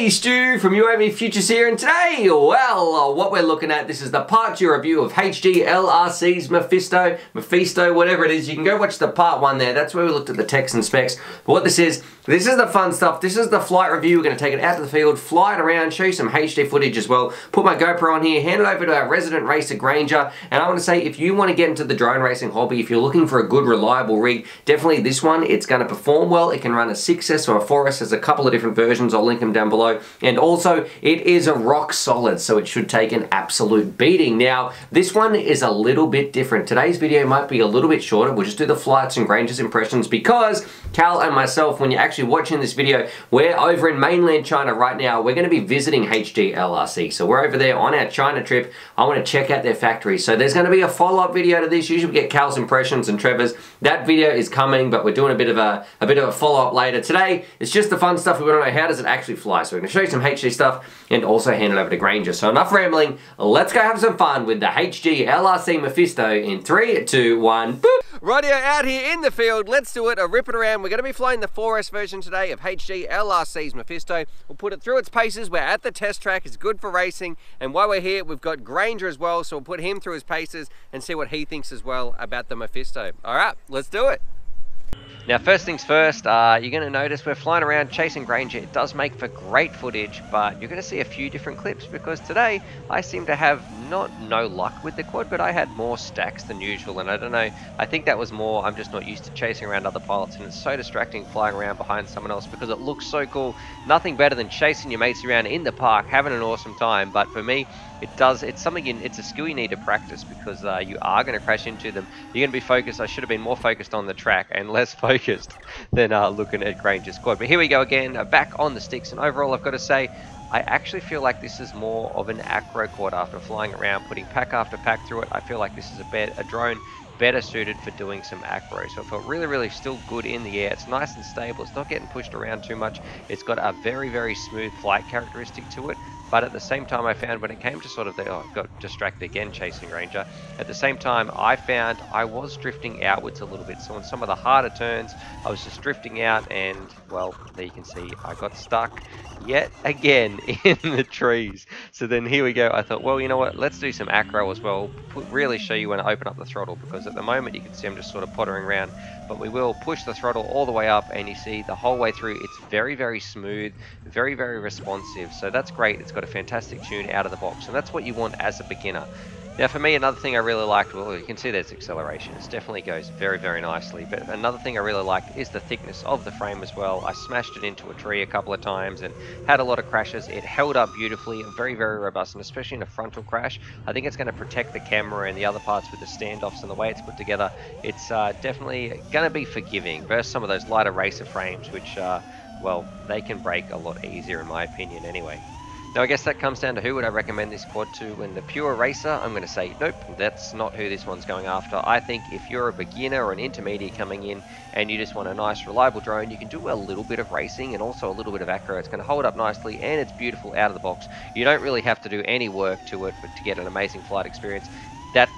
G'day, Stu from UAV Futures here, and today, well, what we're looking at, this is the part 2 review of HD LRC's Mephisto, whatever it is. You can go watch the part 1 there. That's where we looked at the text and specs. But what this is the fun stuff. This is the flight review. We're going to take it out to the field, fly it around, show you some HD footage as well. Put my GoPro on here, hand it over to our resident racer, Granger. And I want to say, if you want to get into the drone racing hobby, if you're looking for a good, reliable rig, definitely this one. It's going to perform well. It can run a 6S or a 4S. There's a couple of different versions. I'll link them down below. And also, it is a rock solid, so it should take an absolute beating. Now, this one is a little bit different. Today's video might be a little bit shorter. We'll just do the flights and Granger's impressions because Cal and myself, when you're actually watching this video, we're over in mainland China right now. We're going to be visiting HD LRC. So we're over there on our China trip. I want to check out their factory. So there's going to be a follow-up video to this. Usually we get Cal's impressions and Trevor's. That video is coming, but we're doing a bit of a follow-up later. Today, it's just the fun stuff. We want to know, how does it actually fly? So we're going to show you some HD stuff and also hand it over to Granger. So enough rambling. Let's go have some fun with the HD LRC Mephisto in 3, 2, 1, boop! Radio out here in the field. Let's do it. Rip it around. We're going to be flying the 4S version today of HD LRC's Mephisto. We'll put it through its paces. We're at the test track. It's good for racing. And while we're here, we've got Granger as well. So we'll put him through his paces and see what he thinks as well about the Mephisto. All right, let's do it. Now, first things first, you're going to notice we're flying around chasing Granger. It does make for great footage, but you're going to see a few different clips because today I seem to have no luck with the quad, but I had more stacks than usual, and I don't know, I think that was more, I'm just not used to chasing around other pilots, and it's so distracting flying around behind someone else because it looks so cool. Nothing better than chasing your mates around in the park, having an awesome time, but for me, it's a skill you need to practice because you are going to crash into them. You're going to be focused. I should have been more focused on the track and less focused than looking at Granger's quad. But here we go again, back on the sticks. And overall, I've got to say, I actually feel like this is more of an acro quad after flying around, putting pack after pack through it. I feel like this is a drone better suited for doing some acro. So it felt really still good in the air. It's nice and stable. It's not getting pushed around too much. It's got a very smooth flight characteristic to it. But at the same time, I found when it came to sort of I got distracted again chasing Granger. At the same time, I found I was drifting outwards a little bit. So on some of the harder turns, I was just drifting out and, well, there you can see I got stuck yet again in the trees. So then here we go. I thought, well, you know what? Let's do some acro as well. Really show you when I open up the throttle because at the moment you can see I'm just sort of pottering around. But we will push the throttle all the way up and you see the whole way through it's very smooth, very responsive. So that's great. It's got a fantastic tune out of the box, and that's what you want as a beginner. Now for me, another thing I really liked, well, you can see there's acceleration. It definitely goes very nicely, but another thing I really liked is the thickness of the frame as well. I smashed it into a tree a couple of times and had a lot of crashes. It held up beautifully, very robust, and especially in a frontal crash, I think it's going to protect the camera and the other parts with the standoffs and the way it's put together. It's definitely going to be forgiving versus some of those lighter racer frames, which, well, they can break a lot easier in my opinion anyway. Now I guess that comes down to who would I recommend this quad to. When the pure racer, I'm going to say nope, that's not who this one's going after. I think if you're a beginner or an intermediate coming in and you just want a nice reliable drone, you can do a little bit of racing and also a little bit of acro. It's going to hold up nicely and it's beautiful out of the box. You don't really have to do any work to it to get an amazing flight experience.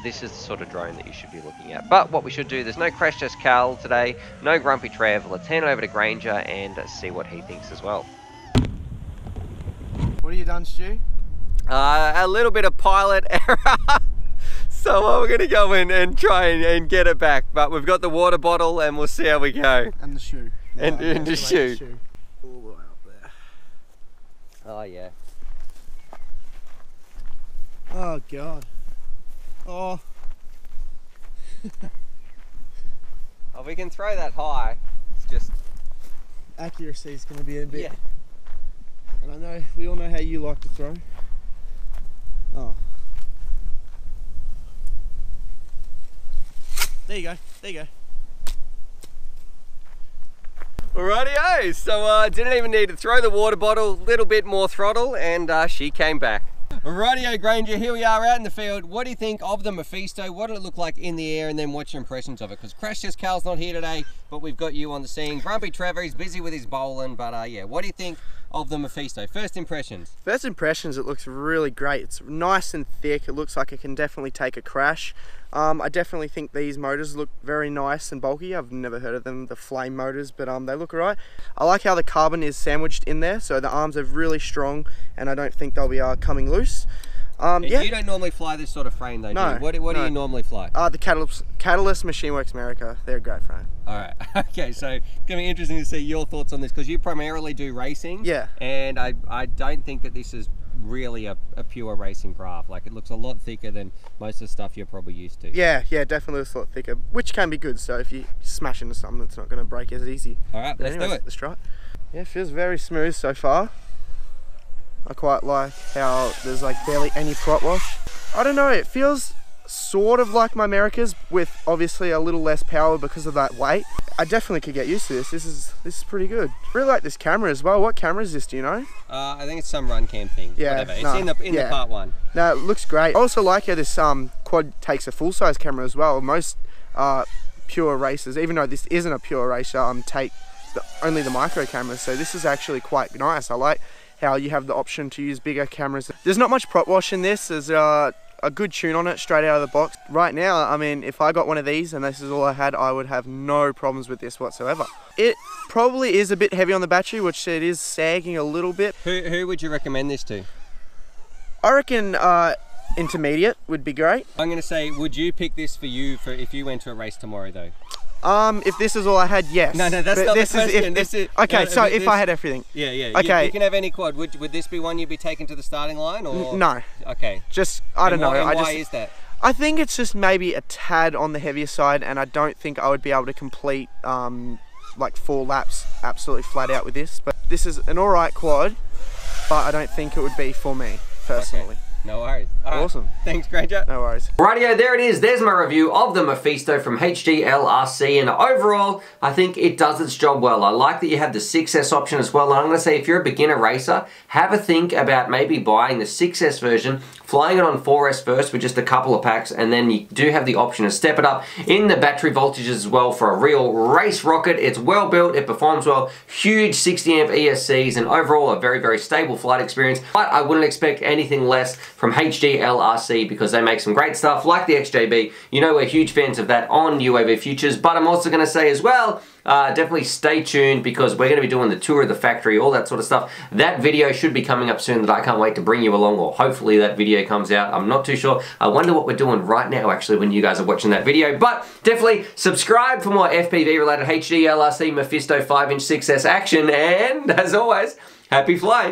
This is the sort of drone that you should be looking at. But what we should do, there's no Crash Test Cal today, no Grumpy Trev. Let's hand it over to Granger and see what he thinks as well. What have you done, Stu? A little bit of pilot error. So we're going to go in and try and get it back. But we've got the water bottle and we'll see how we go. And the shoe. And the shoe. All the way up there. Oh, yeah. Oh, God. Oh. Oh, we can throw that high. It's just... accuracy is going to be a bit... yeah. And I know, we all know how you like to throw. Oh. There you go. Alrighty-o, so didn't even need to throw the water bottle, little bit more throttle, and she came back. Alrighty-o, Granger, here we are out in the field. What do you think of the Mephisto? What did it look like in the air? And then what's your impressions of it? Because Crash Test Cal's not here today, but we've got you on the scene. Grumpy Trevor, he's busy with his bowling, but yeah, what do you think of the Mephisto. First impressions. First impressions, it looks really great. It's nice and thick. It looks like it can definitely take a crash. I definitely think these motors look very nice and bulky. I've never heard of them, the flame motors, but they look alright. I like how the carbon is sandwiched in there, so the arms are really strong, and I don't think they'll be coming loose. Yeah. You don't normally fly this sort of frame though, no, do you? What do you normally fly? The Catalyst Machineworks America. They're a great frame. Alright, okay, so it's going to be interesting to see your thoughts on this, because you primarily do racing. Yeah. And I don't think that this is really a pure racing craft. Like, it looks a lot thicker than most of the stuff you're probably used to. Yeah, definitely looks a lot thicker, which can be good. So if you smash into something, it's not going to break as easy. Alright, let's do it. Let's try it. Yeah, it feels very smooth so far. I quite like how there's like barely any prop wash. I don't know, it feels sort of like my Americas, with obviously a little less power because of that weight. I definitely could get used to this. This is pretty good. I really like this camera as well. What camera is this, do you know? I think it's some run cam thing. Yeah, whatever. It's in the part one. No, it looks great. I also like how this quad takes a full size camera as well. Most pure racers, even though this isn't a pure racer, take only the micro cameras. So this is actually quite nice. I like how you have the option to use bigger cameras. There's not much prop wash in this. There's a good tune on it straight out of the box. Right now, I mean, if I got one of these and this is all I had, I would have no problems with this whatsoever. It probably is a bit heavy on the battery, which it is sagging a little bit. Who would you recommend this to? I reckon intermediate would be great. I'm going to say, would you pick this for if you went to a race tomorrow though? If this is all I had, yes. No, that's not the question. Okay, so if I had everything. Yeah. Okay. You can have any quad. Would this be one you'd be taking to the starting line, or? No. Okay. Just, I don't know. Why is that? I think it's just maybe a tad on the heavier side, and I don't think I would be able to complete like 4 laps absolutely flat out with this. But this is an alright quad, but I don't think it would be for me, personally. Okay. No worries. Awesome. Thanks, Granger. No worries. Rightio, there it is. There's my review of the Mephisto from HDLRC, and overall, I think it does its job well. I like that you have the 6S option as well, and I'm going to say if you're a beginner racer, have a think about maybe buying the 6S version, flying it on 4S first with just a couple of packs, and then you do have the option to step it up in the battery voltages as well for a real race rocket. It's well built, it performs well, huge 60 amp ESCs, and overall a very, very stable flight experience, but I wouldn't expect anything less from HDLRC because they make some great stuff like the XJB. You know, we're huge fans of that on UAV Futures, but I'm also going to say as well, definitely stay tuned because we're going to be doing the tour of the factory, all that sort of stuff. That video should be coming up soon that I can't wait to bring you along, or hopefully that video comes out. I'm not too sure. I wonder what we're doing right now actually when you guys are watching that video, but definitely subscribe for more FPV related HDLRC Mephisto 5-inch 6S action, and as always, happy flying.